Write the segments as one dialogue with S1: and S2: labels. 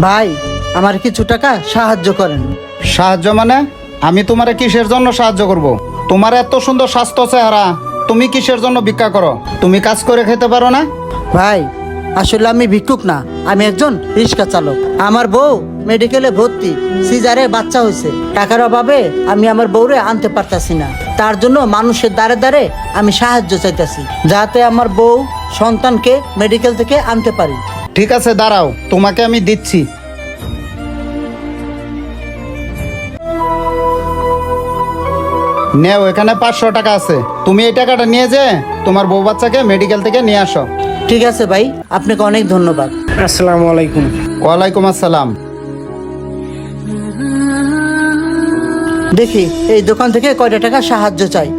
S1: ভাই আমার কিছু টাকা সাহায্য করেন।
S2: সাহায্য মানে? আমি তোমারে কিসের জন্য সাহায্য করব? তোমার এত সুন্দর স্বাস্থ্য চেহারা, তুমি কিসের জন্য ভিক্ষা করো? তুমি কাজ করে খেতে পারো না?
S1: ভাই আসলে আমি ভিক্ষুক না, আমি একজন রিক্সা চালক। আমার বউ মেডিকেলে ভর্তি, সিজারে বাচ্চা হয়েছে। টাকার অভাবে আমি আমার বউরে আনতে পারতাছি না। তার জন্য মানুষের দ্বারে দ্বারে আমি সাহায্য চাইতেছি, যাতে আমার বউ সন্তানকে মেডিকেল থেকে আনতে পারি।
S2: ঠিক আছে, দাঁড়াও, তোমাকে আমি দিচ্ছি। নেও, এখানে 500 টাকা আছে। তুমি এই টাকাটা নিয়ে যে তোমার বউ বাচ্চাকে মেডিকেল থেকে নিয়ে আসো।
S1: ঠিক আছে ভাই, আপনাকে অনেক ধন্যবাদ।
S3: আসসালামু আলাইকুম।
S2: ওয়ালাইকুম আসসালাম।
S1: দেখি এই দোকান থেকে কয়টা টাকা সাহায্য চাই।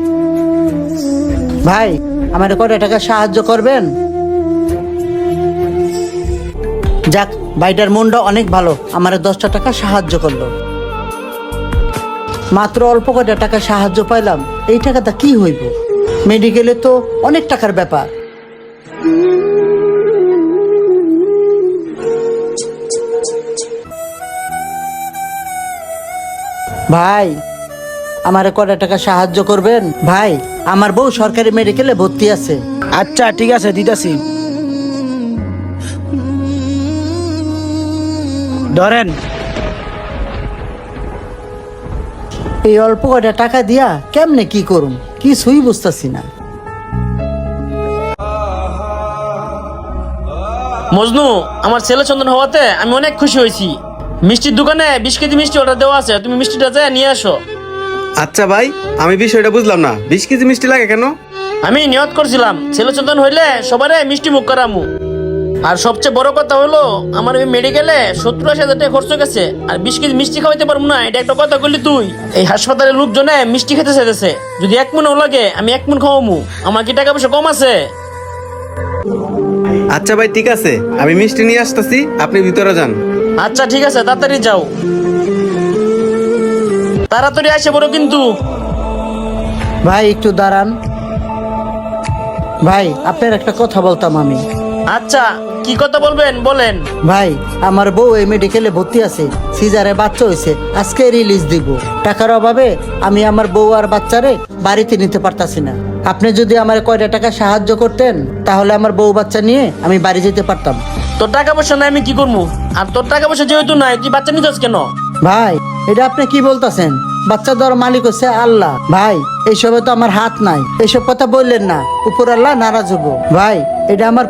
S1: ভাই আমার কয়টা টাকা সাহায্য করবেন? যাক, ভাইটার মনটা অনেক ভালো, আমার 10টা টাকা সাহায্য করলো। মাত্র অল্প কয়টা টাকা সাহায্য পাইলাম, এই টাকাটা কি হইব? মেডিকেলে তো অনেক টাকার ব্যাপার। ভাই আমার কয়টা টাকা সাহায্য করবেন? ভাই আমার বউ সরকারি মেডিকেলে ভর্তি আছে।
S3: আচ্ছা ঠিক আছে, দিতাছি। ধরেন।
S1: এই অল্প কয়টা টাকা দিয়া কেমনে কি করুম, কিছুই বুঝতেছি না।
S4: মজনু, আমার ছেলে সন্তান হওয়াতে আমি অনেক খুশি হয়েছি। মিষ্টির দোকানে 20 কেজি মিষ্টি অর্ডার দেওয়া আছে, তুমি মিষ্টিটা যায় নিয়ে আসো।
S5: আচ্ছা ভাই, আমি বিষয়টা বুঝলাম না, 20 কেজি মিষ্টি লাগে কেন?
S4: আমি নিয়ত করছিলাম ছেলে সন্তান হইলে সবারে মিষ্টি মুখ করামু। আর সবচেয়ে বড় কথা হলো আমার ওই মেডিকেলে 70-80 হাজার টাকা খরচ গেছে, আর 20 কেজি মিষ্টি খাওয়াইতে পারবো না, এটা একটা কথা বললি তুই? এই হাসপাতালের লোকজনে মিষ্টি খেতে চাইতেছে, যদি 1 মনও লাগে আমি 1 মন খাওয়ামু। আমার কি টাকা পয়সা কম আছে?
S5: আচ্ছা ভাই ঠিক আছে, আমি মিষ্টি নিয়ে আসতেছি, আপনি ভিতরে যান।
S4: আচ্ছা ঠিক আছে, তাড়াতাড়ি যাও, তাড়াতাড়ি আসে বড় কিন্তু।
S1: ভাই একটু দাঁড়ান। ভাই আপনার একটা কথা বলতাম আমি।
S4: আচ্ছা, কি কথা বলবেন বলেন।
S1: ভাই আমার বউ এই মেডিকেলে ভর্তি আছে, সিজারে বাচ্চা হয়েছে, আজকে রিলিজ দিব। টাকার অভাবে আমি আমার বউ আর বাচ্চারে বাড়িতে নিতে পারতাছি না। আপনি যদি আমার কয়টা টাকা সাহায্য করতেন, তাহলে আমার বউ বাচ্চা নিয়ে আমি বাড়ি যেতে পারতাম।
S4: তোর টাকা পয়সা নাই আমি কি করবো? আর তোর টাকা পয়সা যেহেতু নাই, তুই বাচ্চা নিতেছ কেন?
S1: ভাই এটা আপনি কি বলতেছেন? বাচ্চা দেওয়ার মালিক হচ্ছে আল্লাহ। ভাই এইসবে তো আমার হাত নাই, এসব কথা বললেন না, উপর আল্লাহ নারাজ হবো। ভাই এটা আমার